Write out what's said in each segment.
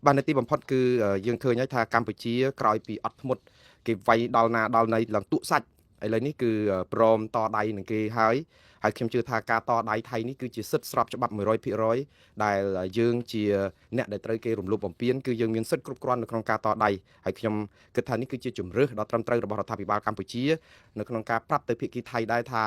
បាននៅទីបំផុតគឺយើងឃើញហើយថាកម្ពុជាក្រោយពីអត់ធ្មត់គេវាយដល់ណាដល់ណីឡើងទូកសាច់ឥឡូវនេះគឺព្រមតដៃនឹងគេហើយខ្ញុំជឿថាការតដៃថៃនេះគឺជាសិទ្ធិស្របច្បាប់100%ដែលយើងជាអ្នកដែលត្រូវគេរំលោភបំពានគឺយើងមានសិទ្ធិគ្រប់គ្រាន់នៅក្នុងការតដៃហើយខ្ញុំគិតថានេះគឺជាជំរឿសដ៏ត្រឹមត្រូវរបស់រដ្ឋាភិបាលកម្ពុជានៅក្នុងការប្រាប់ទៅភាគីថៃដែរថា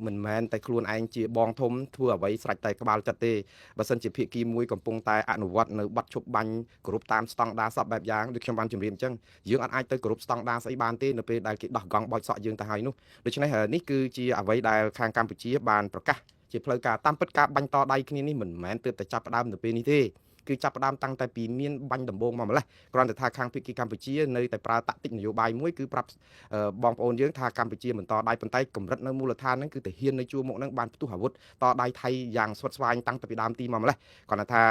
មិនមែនតែខ្លួនឯងជាបងធំធ្វើអ្វីស្រេចតែក្បាលចិត្តទេបើសិនជាភាគីមួយកំពុងតែអនុវត្តនៅបទឈប់បាញ់គ្រប់តាមស្តង់ដារសពបែបយ៉ាងដូចខ្ញុំបានជម្រាបអញ្ចឹងយើងអត់អាចទៅគ្រប់ស្តង់ដារស្អីបានទេនៅពេលដែលគេដោះកង់បោចសក់យើងទៅហើយនោះដូច្នេះនេះគឺជាអ្វីដែលខាងកម្ពុជាបានប្រកាសជាផ្លូវការតាមពិតការបាញ់តដៃគ្នានេះមិនមែនទើបតែចាប់ផ្ដើមនៅពេលនេះទេគឺចាប់ផ្ដើមតាំងតែពីមានបាញ់ដំបូងមកម្លេះគ្រាន់តែថាខាងភាគីកម្ពុជានៅតែប្រើតាក់ទិកនយោបាយមួយគឺប្រាប់បងប្អូនយើងថាកម្ពុជាមិនតដៃប៉ុន្តែកម្រិតនៅមូលដ្ឋានហ្នឹងគឺតែហ៊ាននៅជួរមុខហ្នឹងបានផ្ទុះអាវុធតដៃថៃយ៉ាងស្វិតស្វាញតាំងពីដើមទីមកម្លេះគ្រាន់តែថា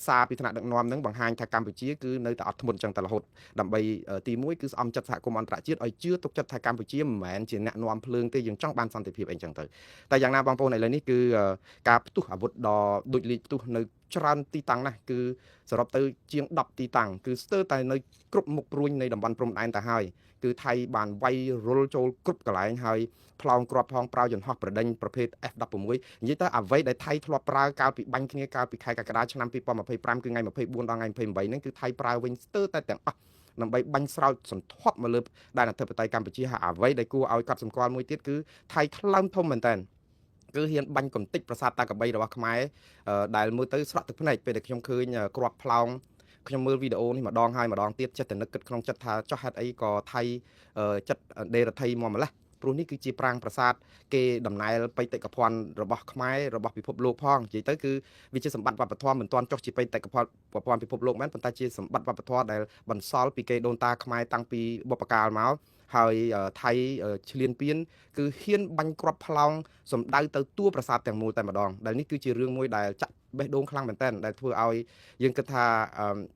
សារពីថ្នាក់ដឹកនាំហ្នឹងបង្ហាញថាកម្ពុជាគឺនៅតែអត់ធ្មត់ចឹងតែរហូតដើម្បីទី1គឺស្អំចិត្តសហគមន៍អន្តរជាតិឲ្យជឿទុកចិត្តថាកម្ពុជាមិនមែនជាអ្នកនាំភ្លើងទេយើងចង់បានសន្តិភាពអីចឹងទៅតែយ៉ាងណាបងប្អូនឥឡូវនេះគឺការផ្ទុះអាវុធដ៏ដូចលេខផ្ទុះនៅច្រើនទីតាំងណាស់គឺសរុបទៅជាង10ទីតាំងគឺស្ទើរតែនៅគ្រប់មុខព្រួញនៃតំបន់ព្រំដែនទៅហើយគឺថៃបានវាយរុលចូលគ្រប់កន្លែងហើយផ្លោងគ្រាប់ផងប្រើយន្តហោះប្រដេញប្រភេទ F16 និយាយទៅអ្វីដែលថៃធ្លាប់ប្រើកាលពីបាញ់គ្នាកាលពីខែកក្កដាឆ្នាំ2025គឺថ្ងៃ24ដល់ថ្ងៃ28ហ្នឹងគឺថៃប្រើវិញស្ទើរតែទាំងអស់ដើម្បីបាញ់ស្រោចសន្ធាប់មកលើដែនអធិបតេយ្យកម្ពុជាហើយអ្វីដែលគួរឲ្យកត់សម្គាល់មួយទៀតគឺថៃថ្លើមធំមែនតើគឺហ៊ានបាញ់កំទេចប្រាសាទតាកបីរបស់ខ្មែរដែលមើលទៅស្រក់ទឹកភ្នែកពេលដែលខ្ញុំឃើញគ្រាប់ផ្លោងខ្ញុំមើលវីដេអូនេះម្ដងហើយម្ដងទៀតចិត្តតែនឹកគិតក្នុងចិត្តថាចោះហេតុអីក៏ថៃចិត្តដេរថៃមកម្លេះព្រោះនេះគឺជាប្រាង្គប្រាសាទគេដំណើរបេតិកភណ្ឌរបស់ខ្មែររបស់ពិភពលោកផងនិយាយទៅគឺវាជាសម្បត្តិវប្បធម៌មិនទាន់ចុះជាបេតិកភណ្ឌពិភពលោកមែនប៉ុន្តែជាសម្បត្តិវប្បធម៌ដែលបន្សល់ពីគេដូនតាខ្មែរតាំងពីបុព្វកាលមកហើយថៃឈ្លានពានគឺហ៊ានបាញ់គ្រាប់ផ្លោងសម្ដៅទៅតួប្រាសាទទាំងមូលតែម្ដងដែលនេះគឺជារឿងមួយដែលចាក់បេះដូងខ្លាំងមែនតើដែលធ្វើឲ្យយើងគិតថា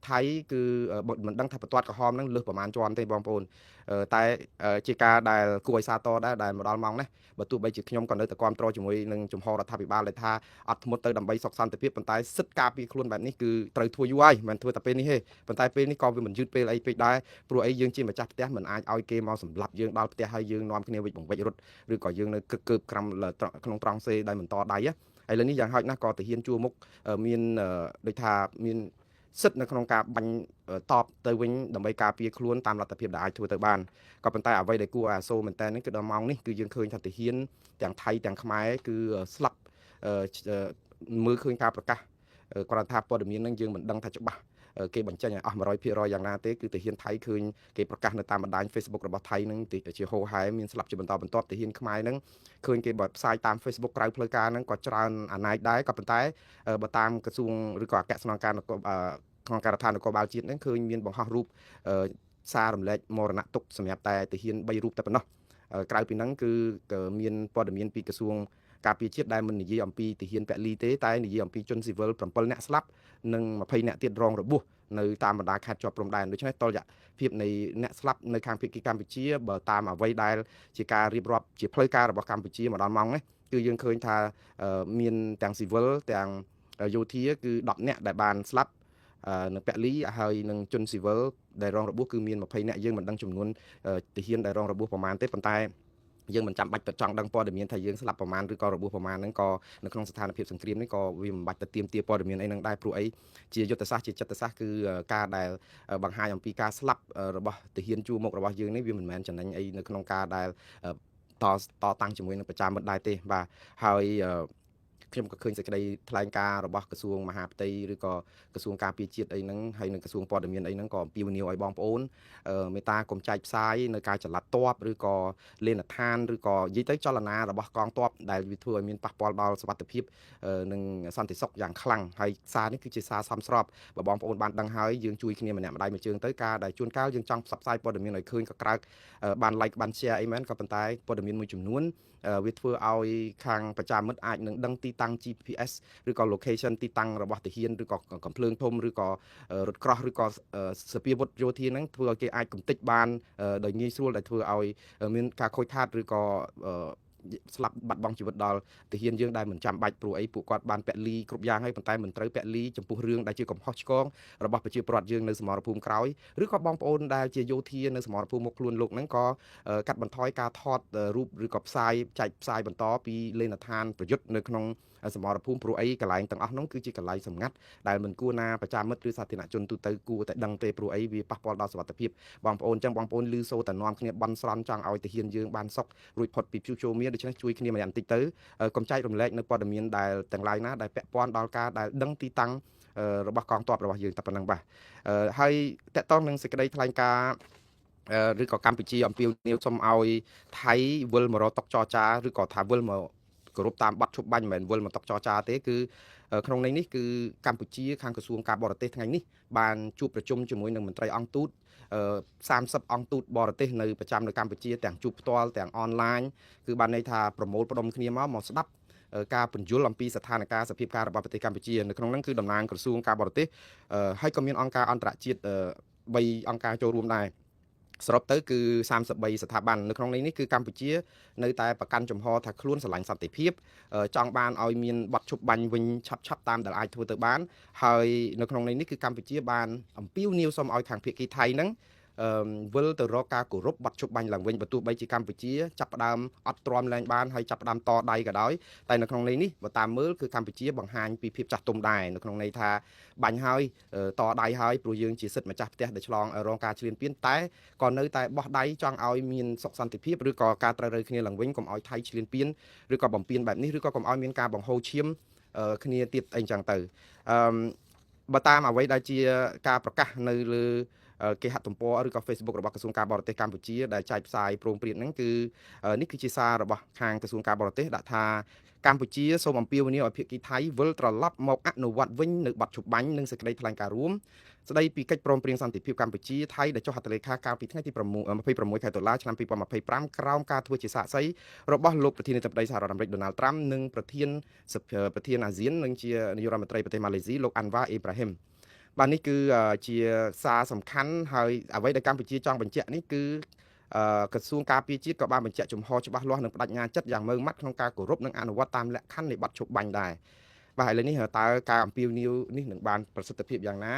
ថៃគឺមិនដឹងថាបន្ទាត់ក្រហមនឹងលើសប្រមាណជាន់ទេបងប្អូនតែជាការដែលគួរឲ្យសាទរដែរដែលមកដល់ម៉ោងនេះបើទោះបីជាខ្ញុំក៏នៅតែគ្រប់គ្រងជាមួយនឹងជំហររដ្ឋាភិបាលដែលថាអត់ធ្មត់ទៅដើម្បីសុខសន្តិភាពប៉ុន្តែសិទ្ធិការពារខ្លួនបែបនេះគឺត្រូវធ្វើយូរហើយមិនធ្វើតែពេលនេះទេប៉ុន្តែពេលនេះក៏វាមិនយឺតពេលអីពេកដែរព្រោះអីយើងជាម្ចាស់ផ្ទះមិនអាចឲ្យគេមកសម្លាប់យើងដល់ផ្ទះហើយយើងនាំគ្នាវិច្ចបង្វិចរត់ឬក៏យើងនៅគឹកក្រំក្នុងត្រង់សេដែលមិនតដៃឥឡូវនេះយ៉ាងហោចណាស់ក៏ទាហានជួរមុខមានដូចថាមានសិទ្ធិនៅក្នុងការបាញ់តបទៅវិញដើម្បីការពារខ្លួនតាមលទ្ធភាពដែលអាចធ្វើទៅបានក៏ប៉ុន្តែអ្វីដែលគួរឲ្យអាសូរមែនតើនេះគឺដល់ម៉ោងនេះគឺយើងឃើញថាទាហានទាំងថៃទាំងខ្មែរគឺស្លាប់មើលឃើញការប្រកាសគ្រាន់ថាព័ត៌មាននឹងយើងមិនដឹងថាច្បាស់គេបញ្ចេញឲ្យអស់100%យ៉ាងណាទេគឺទាហានថៃឃើញគេប្រកាសនៅតាមបណ្ដាញ Facebook របស់ថៃនឹងជាហោហែមានស្លាប់ជាបន្តបន្ទាប់ទាហានខ្មែរនឹងឃើញគេបើផ្សាយតាម Facebook ក្រៅផ្លូវការនឹងក៏ច្រើនអាណែកដែរក៏ប៉ុន្តែបើតាមក្រសួងឬក៏អគ្គស្នងការក្នុងការដ្ឋាននគរបាលជាតិនឹងឃើញមានបង្ហោះរូបសាររំលែកមរណទុក្ខសម្រាប់តែទាហាន3រូបតែប៉ុណ្ណោះក្រៅពីហ្នឹងគឺមានព័ត៌មានពីក្រសួងការពារជាតិដែលមិននិយាយអំពីទាហានពលីទេតែនិយាយអំពីជនស៊ីវិល7នាក់ស្លាប់និង20នាក់ទៀតរងរបួសនៅតាមបណ្ដាខេត្តជាប់ព្រំដែនដូច្នេះតលយៈភាពនៃអ្នកស្លាប់នៅខាងភាគីកម្ពុជាបើតាមអ្វីដែលជាការរៀបរាប់ជាផ្លូវការរបស់កម្ពុជាមកដល់ម៉ោងនេះគឺយើងឃើញថាមានទាំងស៊ីវិលទាំងយោធាគឺ10នាក់ដែលបានស្លាប់នៅពលីហើយនឹងជនស៊ីវិលដែលរងរបួសគឺមាន20នាក់យើងមិនដឹងចំនួនទាហានដែលរងរបួសប្រមាណទេប៉ុន្តែយើងមិនចាំបាច់ទៅចង់ដឹងព័ត៌មានថាយើងស្លាប់ប្រមាណឬក៏របួសប្រមាណហ្នឹងក៏នៅក្នុងស្ថានភាពសង្គ្រាមនេះក៏វាមិនបាច់ទៅទាមទារព័ត៌មានអីហ្នឹងដែរព្រោះអីជាយុទ្ធសាស្ត្រជាចិត្តសាស្ត្រគឺការដែលបង្ហាញអំពីការស្លាប់របស់ទាហានជួរមុខរបស់យើងនេះវាមិនមែនចំណេញអីនៅក្នុងការដែលតតាំងជាមួយនឹងប្រជាមិត្តដែរទេបាទហើយខ្ញុំក៏ឃើញសេចក្តីថ្លែងការណ៍របស់ក្រសួងមហាផ្ទៃឬក៏ក្រសួងការពារជាតិអីហ្នឹងហើយនឹងក្រសួងព័ត៌មានអីហ្នឹងក៏អំពាវនាវឲ្យបងប្អូនមេត្តាកុំចែកផ្សាយនៅការចល័តតបឬក៏លេនដ្ឋានឬក៏និយាយទៅចលនារបស់កងទ័ពដែលវាធ្វើឲ្យមានប៉ះពាល់ដល់សុវត្ថិភាពនិងសន្តិសុខយ៉ាងខ្លាំងហើយសារនេះគឺជាសារសមស្របបើបងប្អូនបានដឹងហើយយើងជួយគ្នាម្នាក់ម្ដាយមួយជើងទៅការដែលជួនកាលយើងចង់ផ្សព្វផ្សាយព័ត៌មានឲ្យឃើញក៏ក្រើកបាន like បាន share អីមែនក៏ប៉ុន្តែព័ត៌មានមួយចំនួនវាធ្វើឲ្យខាងប្រជាមិត្តអាចនឹងដឹងទីតាំង GPS ឬក៏ location ទីតាំងរបស់ទាហានឬក៏កំភ្លើងធំឬក៏រថក្រោះឬក៏សពាវុធយោធាហ្នឹងធ្វើឲ្យគេអាចកំទេចបានដោយងាយស្រួលដែលធ្វើឲ្យមានការខូចខាតឬក៏ ស្លាប់បាត់បង់ជីវិតដល់ទាហានយើងដែលមិនចាំបាច់ព្រោះអីពួកគាត់បានពលីគ្រប់យ៉ាងហើយប៉ុន្តែមិនត្រូវពលីចំពោះរឿងដែលជាកំហុសឆ្គងរបស់ប្រជាពលរដ្ឋយើងនៅសមរភូមិក្រោយឬក៏បងប្អូនដែលជាយោធានៅសមរភូមិមកខ្លួនលោកហ្នឹងក៏កាត់បន្ថយការថតរូបឬក៏ផ្សាយចែកផ្សាយបន្តពីលេនដ្ឋានប្រយុទ្ធនៅក្នុងសមរភូមិព្រោះអីកន្លែងទាំងអស់នោះគឺជាកន្លែងសម្ងាត់ដែលមិនគួរណាប្រជាមិត្តឬសាធារណជនទូទៅគួរតែដឹងទេព្រោះអីវាប៉ះពាល់ដល់សុខភាពបងប្អូនចឹងបងប្អូនឮសូរតែនាំគ្នាបន់ស្រន់ចង់ឲ្យទាហានយើងបានសុខរួចផុតពីព្យុះចូលមៀដូច្នេះជួយគ្នាម្នាក់បន្តិចទៅកុំចែករំលែកនៅព័ត៌មានដែលទាំងឡាយណាដែលពាក់ព័ន្ធដល់ការដែលដឹងទីតាំងរបស់កងទ័ពរបស់យើងតែប៉ុណ្្នឹងបាទហើយតកតងនឹងសេចក្តីថ្លែងការណ៍ឬក៏កម្ពុជាអំពាវនាវសូមឲ្យថៃវិលមករកតុចរចាឬក៏ថាវិលមកគោរពតាមបទឈប់បាញ់មិនមែនវិលមកតុចរចាទេគឺក្នុងន័យនេះគឺកម្ពុជាខាងក្រសួងការបរទេសថ្ងៃនេះបានជួបប្រជុំជាមួយនឹងមន្ត្រីអង្គទូត30អង្គទូតបរទេសនៅប្រចាំនៅកម្ពុជាទាំងជួបផ្ទាល់ទាំងអនឡាញគឺបានន័យថាប្រមូលផ្ដុំគ្នាមកស្ដាប់ការពន្យល់អំពីស្ថានភាពសភាពការរបស់ប្រទេសកម្ពុជានៅក្នុងនោះគឺតំណាងក្រសួងការបរទេសហើយក៏មានអង្គការអន្តរជាតិ3អង្គការចូលរួមដែរសរុបទៅគឺ33ស្ថាប័ននៅក្នុងនេះគឺកម្ពុជានៅតែប្រកាន់ជំហរថាខ្លួនស្រឡាញ់សន្តិភាពចង់បានឲ្យមានបទឈប់បាញ់វិញឆាប់តាមដែលអាចធ្វើទៅបានហើយនៅក្នុងនេះគឺកម្ពុជាបានអំពាវនាវសូមឲ្យខាងភាគីថៃហ្នឹងវិលទៅរកការគោរពបទឈប់បាញ់ឡើងវិញបើទោះបីជាកម្ពុជាចាប់ផ្ដើមអត់ទ្រាំលែងបានហើយចាប់ផ្ដើមតដៃក៏ដោយតែនៅក្នុងនេះបើតាមមើលគឺកម្ពុជាបង្ហាញពីភាពចាស់ទុំដែរនៅក្នុងន័យថាបាញ់ហើយតដៃហើយព្រោះយើងជាសិទ្ធិម្ចាស់ផ្ទះដែលឆ្លងរងការឈ្លានពានតែក៏នៅតែបោះដៃចង់ឲ្យមានសុខសន្តិភាពឬក៏ការត្រូវរើគ្នាឡើងវិញកុំឲ្យថៃឈ្លានពានឬក៏បំពានបែបនេះឬក៏កុំឲ្យមានការបង្ហូរឈាមគ្នាទៀតអីចឹងទៅបើតាមអ្វីដែលជាការប្រកាសនៅលើគេហទំព័រឬក៏ Facebook របស់ក្រសួងការបរទេសកម្ពុជាដែលចែកផ្សាយព្រមព្រៀងហ្នឹងគឺនេះគឺជាសាររបស់ខាងក្រសួងការបរទេសដាក់ថាកម្ពុជាសូមអំពាវនាវឲ្យភាគីថៃវិលត្រឡប់មកអនុវត្តវិញនៅបទឈប់បាញ់និងសេចក្តីថ្លែងការណ៍រួមស្តីពីកិច្ចព្រមព្រៀងសន្តិភាពកម្ពុជាថៃដែលចុះហត្ថលេខាកាលពីថ្ងៃទី26ខែតុលាឆ្នាំ2025ក្រោមការធ្វើជាសាក្សីរបស់លោកប្រធានាធិបតីសហរដ្ឋអាមេរិកដូណាល់ត្រាំនិងប្រធានអាស៊ាននិងជានាយករដ្ឋមន្ត្រីប្រទេសម៉ាឡេស៊ីលោកអាន់វ៉ាអេប្រាហ៊ីមបាទនេះគឺជាសារសំខាន់ហើយអ្វីដែលកម្ពុជាចង់បញ្ជាក់នេះគឺក្រសួងការពារជាតិក៏បានបញ្ជាក់ជំហរច្បាស់លាស់និងបដិញ្ញាចិត្តយ៉ាងម៉ឺងម៉ាត់ក្នុងការគោរពនិងអនុវត្តតាមលក្ខខណ្ឌនៃបទឈប់បាញ់ដែរបាទឥឡូវនេះតើការអំពាវនាវនេះនឹងបានប្រសិទ្ធភាពយ៉ាងណា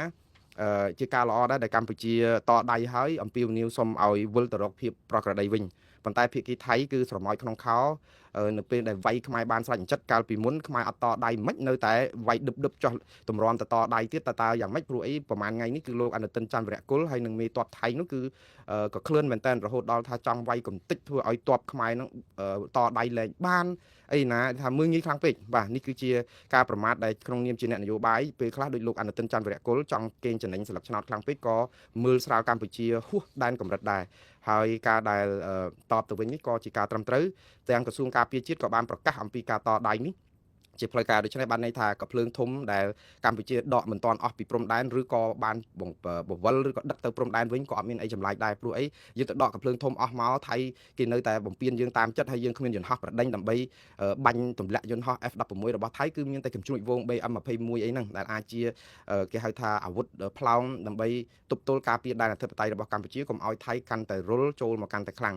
ជាការល្អដែរដែលកម្ពុជាតដៃហើយអំពាវនាវសូមឲ្យវិលទៅរកភាពប្រក្រតីវិញប៉ុន្តែភាគីថៃគឺស្រមោចក្នុងខោនៅពេលដែលវាយខ្មែរបានស្រាច់ចិត្តកាលពីមុនខ្មែរអត់តដៃមិននៅតែវាយដឹបចោះតម្រាំតដៃទៀតតើយ៉ាងម៉េចព្រោះអីប្រហែលថ្ងៃនេះគឺលោកអនុទិនច័ន្ទវរៈគុលហើយនឹងមេតបថៃនោះគឺក៏ក្លឿនមែនតើរហូតដល់ថាចង់វាយកំតិចធ្វើឲ្យតបខ្មែរនឹងតដៃលែងបានអីណាថាមើងងាយខ្លាំងពេកបាទនេះគឺជាការប្រមាថដែលក្នុងនាមជាអ្នកនយោបាយពេលខ្លះដោយលោកអនុទិនច័ន្ទវរៈគុលចង់កេងចំណេញស្លឹកឆ្នោតខ្លាំងពេកក៏មើលស្រាលកម្ពុជាហួសដែនកម្រិតដែរហើយការដែលតបទៅវិញនេះក៏ជាការត្រឹមត្រូវទាំងក្រសួងការពារជាតិក៏បានប្រកាសអំពីការតដៃនេះជាផ្លូវការដូច្នេះបានន័យថាកភ្លើងធំដែលកម្ពុជាដកមិនទាន់អស់ពីព្រំដែនឬក៏បានបវលឬក៏ដឹកទៅព្រំដែនវិញក៏អត់មានអីចម្លែកដែរព្រោះអីយើងទៅដកកភ្លើងធំអស់មកថៃគេនៅតែបំពេញយើងតាមចិត្តហើយយើងគ្មានយន្តហោះប្រដេញដើម្បីបាញ់ទម្លាក់យន្តហោះ F16 របស់ថៃគឺមានតែកំជ្រួចវង BM21 អីហ្នឹងដែលអាចជាគេហៅថាអាវុធផ្លោងដើម្បីទប់ទល់ការពារដែនអធិបតេយ្យរបស់កម្ពុជាកុំឲ្យថៃកាន់តែរុលចូលមកកាន់តែខ្លាំង